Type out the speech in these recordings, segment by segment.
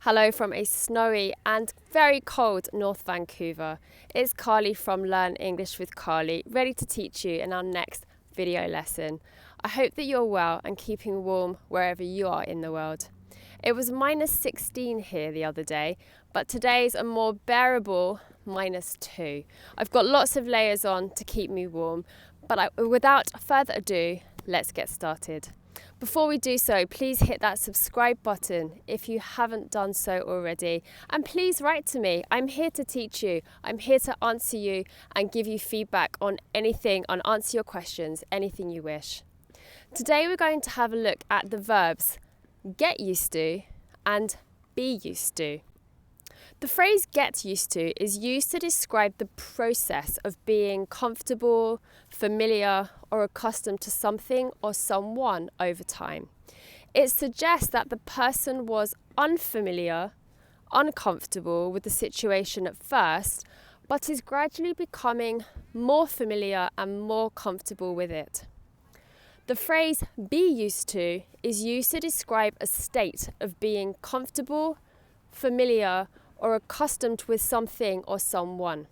Hello from a snowy and very cold North Vancouver. It's Carly from Learn English with Carly, ready to teach you in our next video lesson. I hope that you're well and keeping warm wherever you are in the world. It was minus 16 here the other day, but today's a more bearable minus 2. I've got lots of layers on to keep me warm, but without further ado, let's get started. Before we do so, please hit that subscribe button if you haven't done so already. And please write to me. I'm here to teach you. I'm here to answer you and give you feedback on anything, and answer your questions, anything you wish. Today we're going to have a look at the verbs get used to and be used to. The phrase get used to is used to describe the process of being comfortable, familiar, or accustomed to something or someone over time. It suggests that the person was unfamiliar, uncomfortable with the situation at first, but is gradually becoming more familiar and more comfortable with it. The phrase be used to is used to describe a state of being comfortable, familiar, or accustomed with something or someone.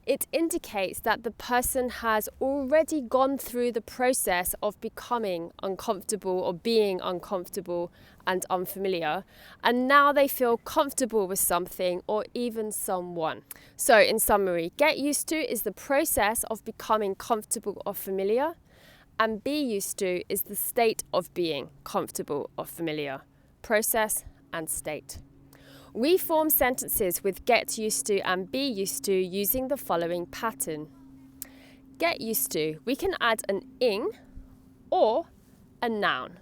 It indicates that the person has already gone through the process of becoming uncomfortable or being uncomfortable and unfamiliar, and now they feel comfortable with something or even someone. So in summary, get used to is the process of becoming comfortable or familiar, and be used to is the state of being comfortable or familiar. Process and state. We form sentences with get used to and be used to using the following pattern. Get used to, we can add an ing or a noun.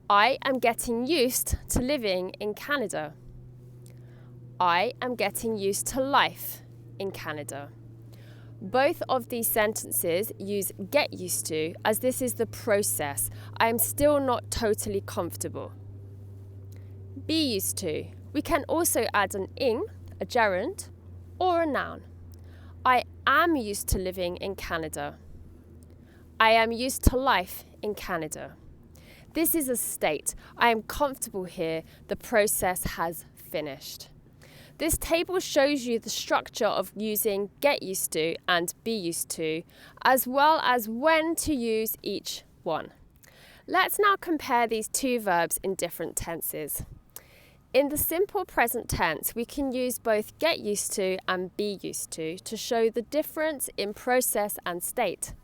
I am getting used to living in Canada. I am getting used to life in Canada. Both of these sentences use get used to as this is the process. I am still not totally comfortable. Be used to. We can also add an ing, a gerund, or a noun. I am used to living in Canada. I am used to life in Canada. This is a state. I am comfortable here. The process has finished. This table shows you the structure of using get used to and be used to, as well as when to use each one. Let's now compare these two verbs in different tenses. In the simple present tense, we can use both get used to and be used to show the difference in process and state.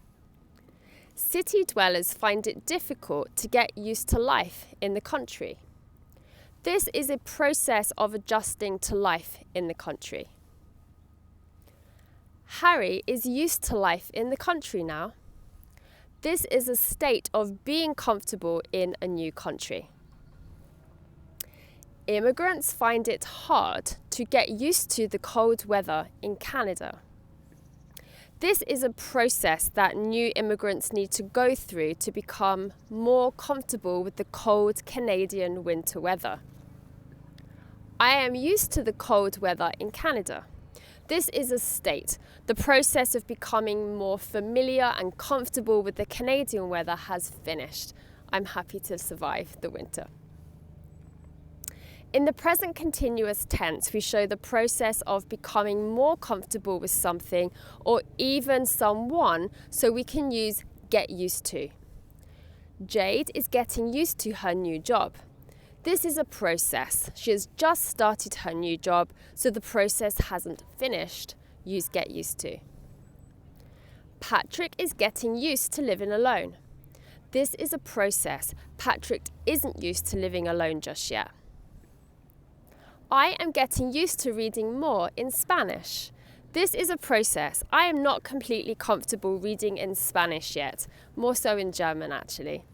City dwellers find it difficult to get used to life in the country. This is a process of adjusting to life in the country. Harry is used to life in the country now. This is a state of being comfortable in a new country. Immigrants find it hard to get used to the cold weather in Canada. This is a process that new immigrants need to go through to become more comfortable with the cold Canadian winter weather. I am used to the cold weather in Canada. This is a state. The process of becoming more familiar and comfortable with the Canadian weather has finished. I'm happy to survive the winter. In the present continuous tense, we show the process of becoming more comfortable with something or even someone, so we can use get used to. Jade is getting used to her new job. This is a process. She has just started her new job, so the process hasn't finished. Use get used to. Patrick is getting used to living alone. This is a process. Patrick isn't used to living alone just yet. I am getting used to reading more in Spanish. This is a process. I am not completely comfortable reading in Spanish yet, more so in German actually.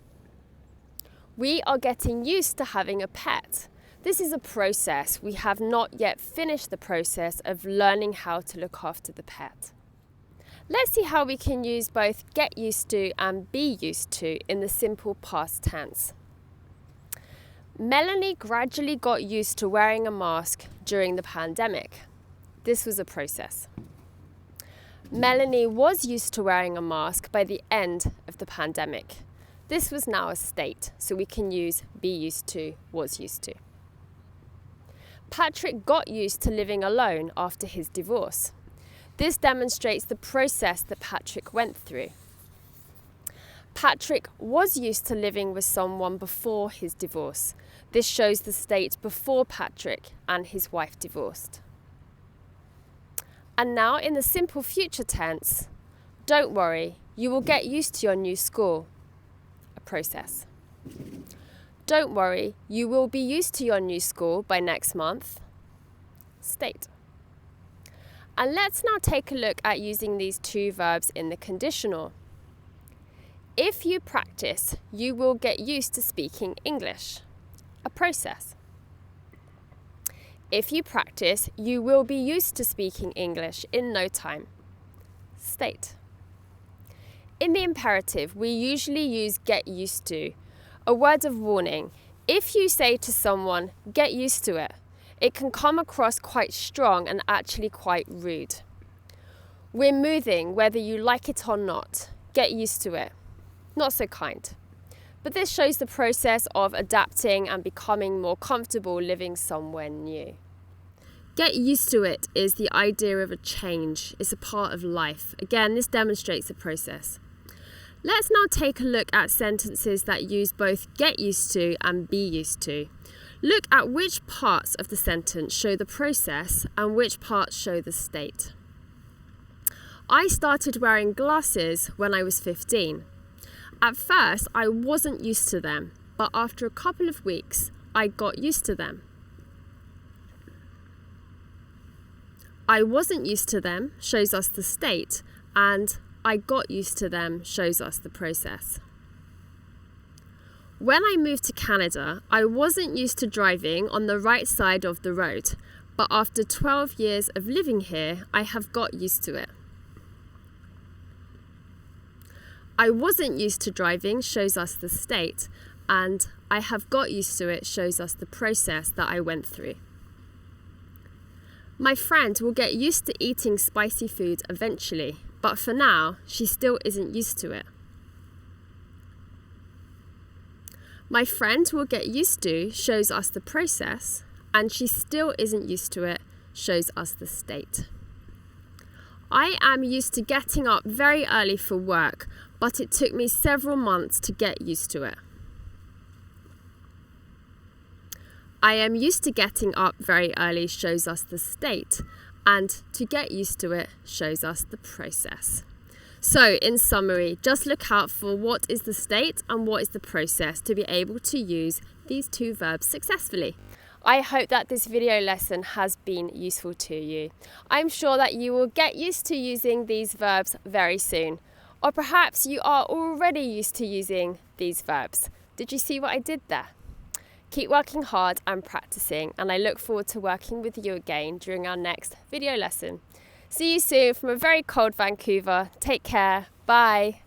We are getting used to having a pet. This is a process. We have not yet finished the process of learning how to look after the pet. Let's see how we can use both get used to and be used to in the simple past tense. Melanie gradually got used to wearing a mask during the pandemic. This was a process. Melanie was used to wearing a mask by the end of the pandemic. This was now a state, so we can use be used to, was used to. Patrick got used to living alone after his divorce. This demonstrates the process that Patrick went through. Patrick was used to living with someone before his divorce. This shows the state before Patrick and his wife divorced. And now in the simple future tense, don't worry, you will get used to your new school. A process. Don't worry, you will be used to your new school by next month. State. And let's now take a look at using these two verbs in the conditional. If you practice, you will get used to speaking English. A process. If you practice, you will be used to speaking English in no time. State. In the imperative, we usually use get used to. A word of warning, if you say to someone, get used to it, it can come across quite strong and actually quite rude. We're moving whether you like it or not. Get used to it. Not so kind. But this shows the process of adapting and becoming more comfortable living somewhere new. Get used to it is the idea of a change. It's a part of life. Again, this demonstrates the process. Let's now take a look at sentences that use both get used to and be used to. Look at which parts of the sentence show the process and which parts show the state. I started wearing glasses when I was 15. At first, I wasn't used to them, but after a couple of weeks, I got used to them. I wasn't used to them shows us the state, and I got used to them shows us the process. When I moved to Canada, I wasn't used to driving on the right side of the road, but after 12 years of living here, I have got used to it. I wasn't used to driving shows us the state, and I have got used to it shows us the process that I went through. My friend will get used to eating spicy food eventually, but for now, she still isn't used to it. My friend will get used to shows us the process, and she still isn't used to it shows us the state. I am used to getting up very early for work, but it took me several months to get used to it. I am used to getting up very early shows us the state, and to get used to it shows us the process. So, in summary, just look out for what is the state and what is the process to be able to use these two verbs successfully. I hope that this video lesson has been useful to you. I'm sure that you will get used to using these verbs very soon. Or perhaps you are already used to using these verbs. Did you see what I did there? Keep working hard and practicing, and I look forward to working with you again during our next video lesson. See you soon from a very cold Vancouver. Take care. Bye.